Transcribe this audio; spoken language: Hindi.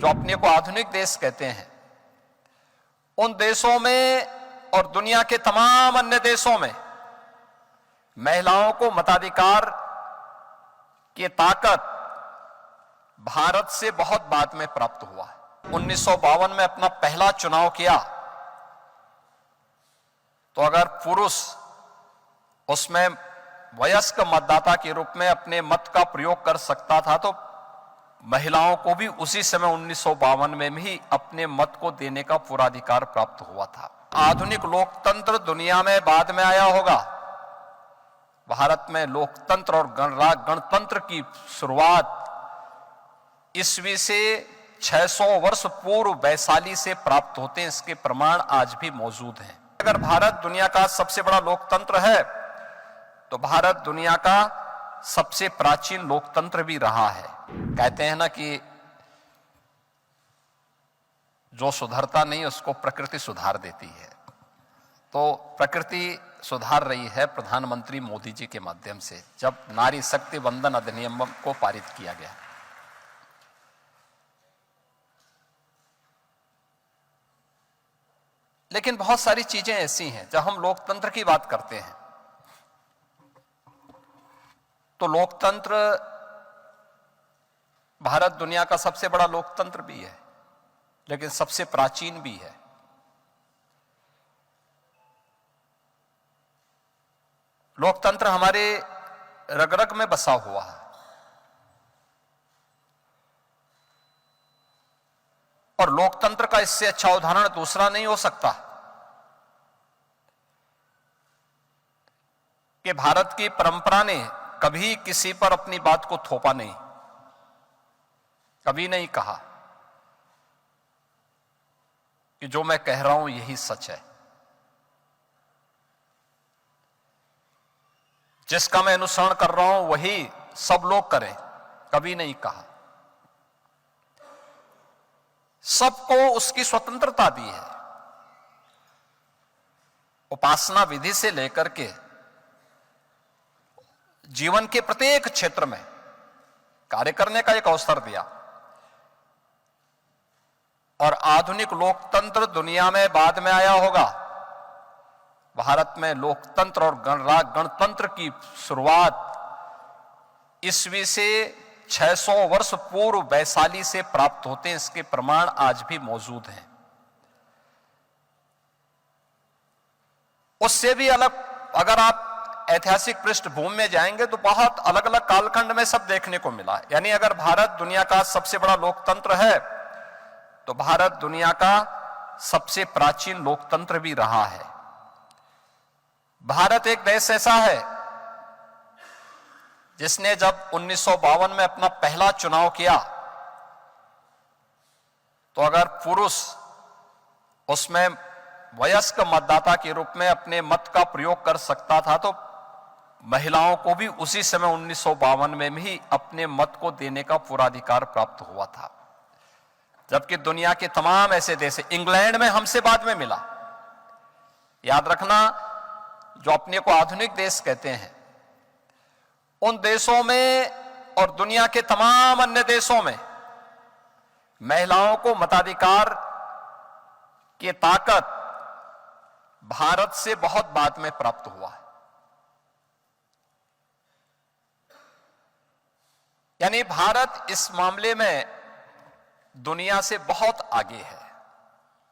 जो अपने को आधुनिक देश कहते हैं, उन देशों में और दुनिया के तमाम अन्य देशों में महिलाओं को मताधिकार की ताकत भारत से बहुत बाद में प्राप्त हुआ है। 1952 में अपना पहला चुनाव किया तो अगर पुरुष उसमें वयस्क मतदाता के रूप में अपने मत का प्रयोग कर सकता था, तो महिलाओं को भी उसी समय 1952 में भी अपने मत को देने का पूरा अधिकार प्राप्त हुआ था। आधुनिक लोकतंत्र दुनिया में बाद में आया होगा। भारत में लोकतंत्र और गणतंत्र की शुरुआत ईस्वी से 600 वर्ष पूर्व वैशाली से प्राप्त होते हैं। इसके प्रमाण आज भी मौजूद हैं। अगर भारत दुनिया का सबसे बड़ा लोकतंत्र है तो भारत दुनिया का सबसे प्राचीन लोकतंत्र भी रहा है। कहते हैं ना कि जो सुधरता नहीं उसको प्रकृति सुधार देती है, तो प्रकृति सुधार रही है प्रधानमंत्री मोदी जी के माध्यम से, जब नारी शक्ति वंदन अधिनियम को पारित किया गया। लेकिन बहुत सारी चीजें ऐसी हैं, जब हम लोकतंत्र की बात करते हैं तो लोकतंत्र, भारत दुनिया का सबसे बड़ा लोकतंत्र भी है, लेकिन सबसे प्राचीन भी है। लोकतंत्र हमारे रग रग में बसा हुआ है और लोकतंत्र का इससे अच्छा उदाहरण दूसरा नहीं हो सकता कि भारत की परंपरा ने कभी किसी पर अपनी बात को थोपा नहीं, कभी नहीं कहा कि जो मैं कह रहा हूं यही सच है, जिसका मैं अनुसरण कर रहा हूं वही सब लोग करें, कभी नहीं कहा। सबको उसकी स्वतंत्रता दी है। उपासना विधि से लेकर के जीवन के प्रत्येक क्षेत्र में कार्य करने का एक अवसर दिया। और आधुनिक लोकतंत्र दुनिया में बाद में आया होगा। भारत में लोकतंत्र और गणतंत्र की शुरुआत ईस्वी से 600 वर्ष पूर्व वैशाली से प्राप्त होते हैं। इसके प्रमाण आज भी मौजूद हैं। उससे भी अलग अगर आप ऐतिहासिक पृष्ठभूमि में जाएंगे तो बहुत अलग अलग कालखंड में सब देखने को मिला। यानी अगर भारत दुनिया का सबसे बड़ा लोकतंत्र है तो भारत दुनिया का सबसे प्राचीन लोकतंत्र भी रहा है। भारत एक देश ऐसा है जिसने जब 1952 में अपना पहला चुनाव किया तो अगर पुरुष उसमें वयस्क मतदाता के रूप में अपने मत का प्रयोग कर सकता था, तो महिलाओं को भी उसी समय 1952 में भी अपने मत को देने का पूरा अधिकार प्राप्त हुआ था। जबकि दुनिया के तमाम ऐसे देश, इंग्लैंड में हमसे बाद में मिला। याद रखना, जो अपने को आधुनिक देश कहते हैं, उन देशों में और दुनिया के तमाम अन्य देशों में महिलाओं को मताधिकार की ताकत भारत से बहुत बाद में प्राप्त हुआ है। यानी भारत इस मामले में दुनिया से बहुत आगे है।